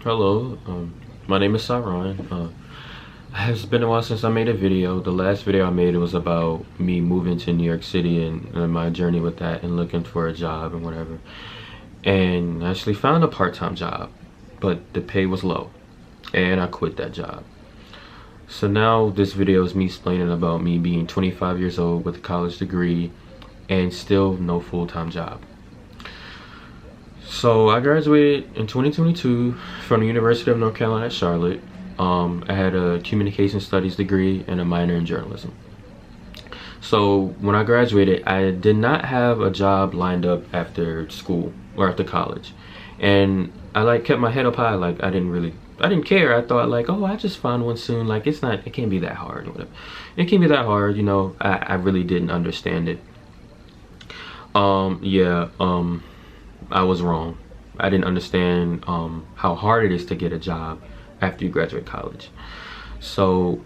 Hello, my name is Cy'Ron. It has been a while since I made a video. The last video I made was about me moving to New York City and my journey with that and looking for a job and whatever. And I actually found a part-time job, but the pay was low and I quit that job. So now this video is me explaining about me being 25 years old with a college degree and still no full-time job. So I graduated in 2022 from the University of North Carolina at Charlotte. I had a communication studies degree and a minor in journalism. So when I graduated, I did not have a job lined up after school or after college. And I kept my head up high. I didn't care. I thought oh, I just find one soon. It can't be that hard or whatever. It can't be that hard, I really didn't understand it. I was wrong. I didn't understand how hard it is to get a job after you graduate college. So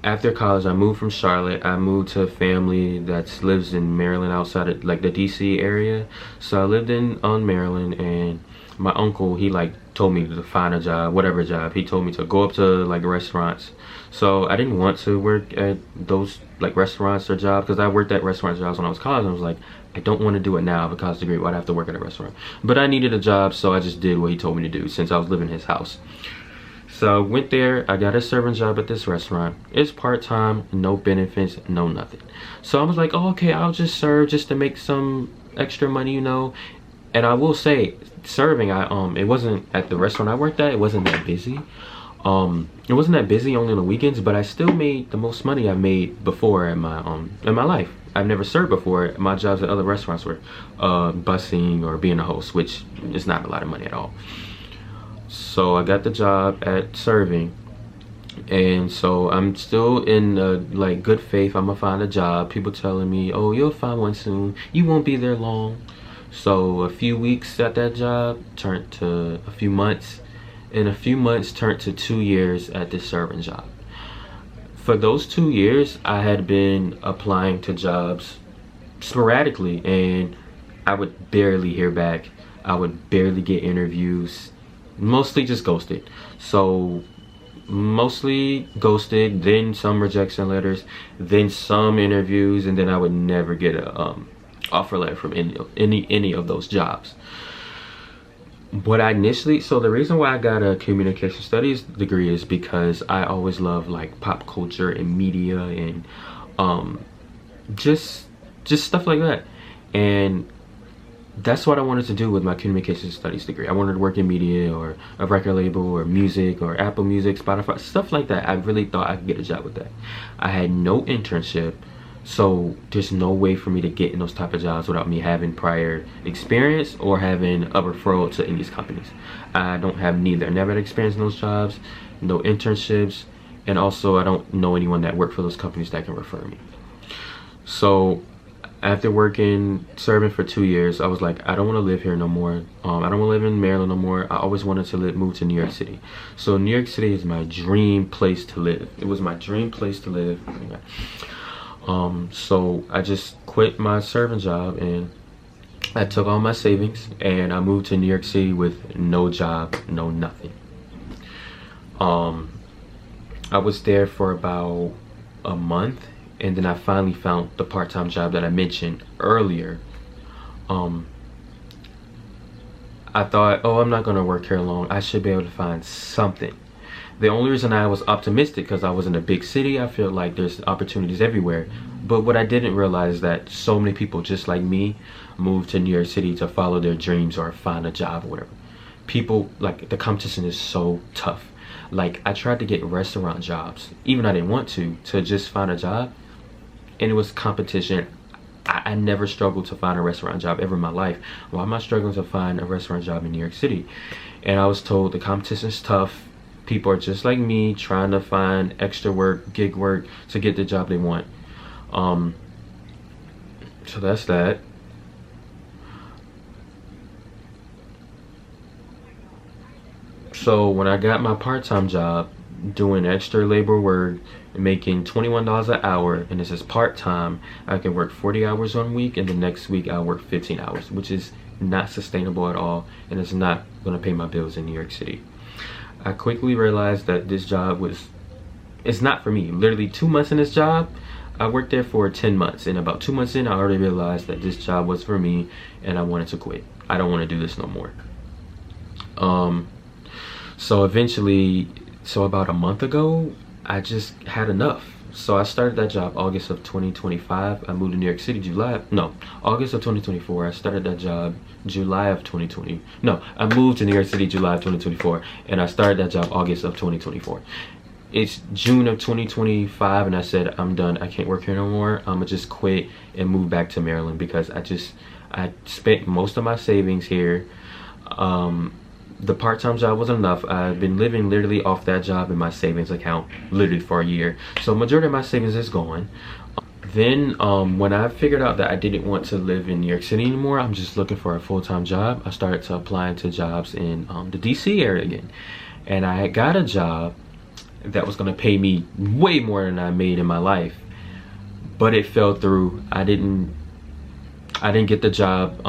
after college, I moved from Charlotte. I moved to a family that lives in Maryland, outside of the DC area. So I lived in Maryland, and my uncle, he told me to find a job, whatever job. He told me to go up to restaurants. So I didn't want to work at those restaurants or jobs, because I worked at restaurant jobs when I was in college. And I was like, I don't want to do it now. I have a college degree. Why'd I have to work at a restaurant? But I needed a job, so I just did what he told me to do since I was living in his house. So I went there. I got a serving job at this restaurant. It's part-time, no benefits, no nothing. So I was like, oh, okay, I'll just serve just to make some extra money, And I will say, serving, it wasn't at the restaurant I worked at. It wasn't that busy. It wasn't that busy, only on the weekends, but I still made the most money I've made before in my life. I've never served before. My jobs at other restaurants were busing or being a host, which is not a lot of money at all. So I got the job at serving, and so I'm still in good faith. I'm gonna find a job. People telling me, oh, you'll find one soon, you won't be there long. So a few weeks at that job turned to a few months, and a few months turned to 2 years at this serving job. For those 2 years, I had been applying to jobs sporadically, and I would barely hear back. I would barely get interviews, mostly just ghosted. So mostly ghosted, then some rejection letters, then some interviews, and then I would never get a offer letter from any of those jobs. So the reason why I got a communication studies degree is because I always love pop culture and media and just stuff like that. And that's what I wanted to do with my communication studies degree. I wanted to work in media or a record label or music or Apple Music, Spotify, stuff like that. I really thought I could get a job with that. I had no internship, so there's no way for me to get in those type of jobs without me having prior experience or having a referral to any of these companies. I don't have neither. Never had experience in those jobs, no internships, and also I don't know anyone that worked for those companies that can refer me. So after serving for 2 years, I was like, I don't want to live here no more. I don't want to live in Maryland no more. I always wanted to move to New York City. So New York City is my dream place to live. It was my dream place to live. So I just quit my serving job and I took all my savings and I moved to New York City with no job, no nothing. I was there for about a month, and then I finally found the part-time job that I mentioned earlier. I thought, oh, I'm not gonna work here long. I should be able to find something. The only reason I was optimistic because I was in a big city. I feel like there's opportunities everywhere. But what I didn't realize is that so many people just like me moved to New York City to follow their dreams or find a job or whatever. People, the competition is so tough. I tried to get restaurant jobs, even I didn't want to just find a job. And it was competition. I never struggled to find a restaurant job ever in my life. Why am I struggling to find a restaurant job in New York City? And I was told the competition is tough. People are just like me trying to find extra work, gig work to get the job they want. So that's that. So when I got my part-time job doing extra labor work, making $21 an hour, and this is part-time, I can work 40 hours 1 week, and the next week I'll work 15 hours, which is not sustainable at all, and it's not gonna pay my bills in New York City. I quickly realized that this job it's not for me. Literally 2 months in this job, I worked there for 10 months, and about 2 months in, I already realized that this job was for me and I wanted to quit. I don't want to do this no more. So eventually, so about a month ago, I just had enough. So I started that job August of 2025. I moved to New York City August of 2024. I started that job July of 2020. No, I moved to New York City July of 2024, and I started that job August of 2024. It's June of 2025, and I said, I'm done. I can't work here no more. I'm gonna just quit and move back to Maryland because I spent most of my savings here. The part-time job wasn't enough. I've been living literally off that job in my savings account literally for a year. So majority of my savings is gone. Then when I figured out that I didn't want to live in New York City anymore, I'm just looking for a full-time job. I started to apply to jobs in the DC area again. And I had got a job that was gonna pay me way more than I made in my life. But it fell through. I didn't get the job.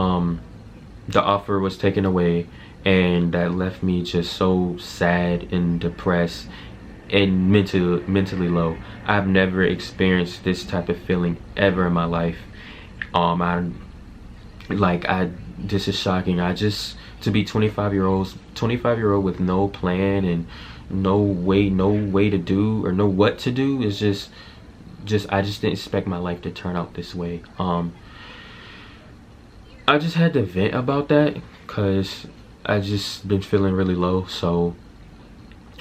The offer was taken away, and that left me just so sad and depressed and mentally low. I've never experienced this type of feeling ever in my life. This is shocking. To be 25-year-old with no plan and no way to do or know what to do is I just didn't expect my life to turn out this way. I just had to vent about that because I just been feeling really low. So,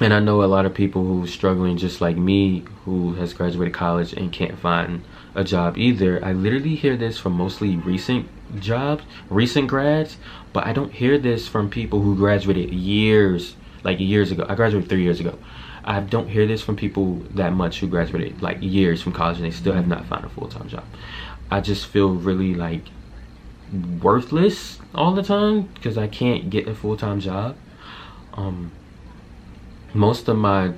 and I know a lot of people who's struggling just like me, who has graduated college and can't find a job either. I literally hear this from mostly recent grads, but I don't hear this from people who graduated years ago. I graduated 3 years ago. I don't hear this from people that much who graduated like years from college and they still have not found a full-time job. I just feel really like worthless all the time because I can't get a full-time job. Most of my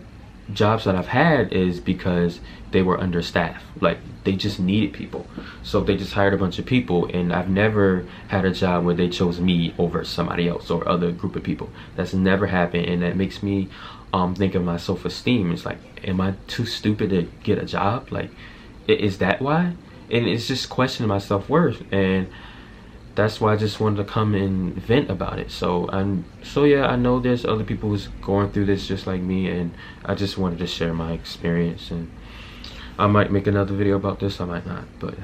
jobs that I've had is because they were understaffed. Like they just needed people, so they just hired a bunch of people, and I've never had a job where they chose me over somebody else or other group of people. That's never happened, and that makes me think of my self-esteem. It's like, am I too stupid to get a job? Like, is that why? And it's just questioning my self-worth, and that's why I just wanted to come and vent about it. So yeah, I know there's other people who's going through this just like me, and I just wanted to share my experience. And I might make another video about this, I might not, but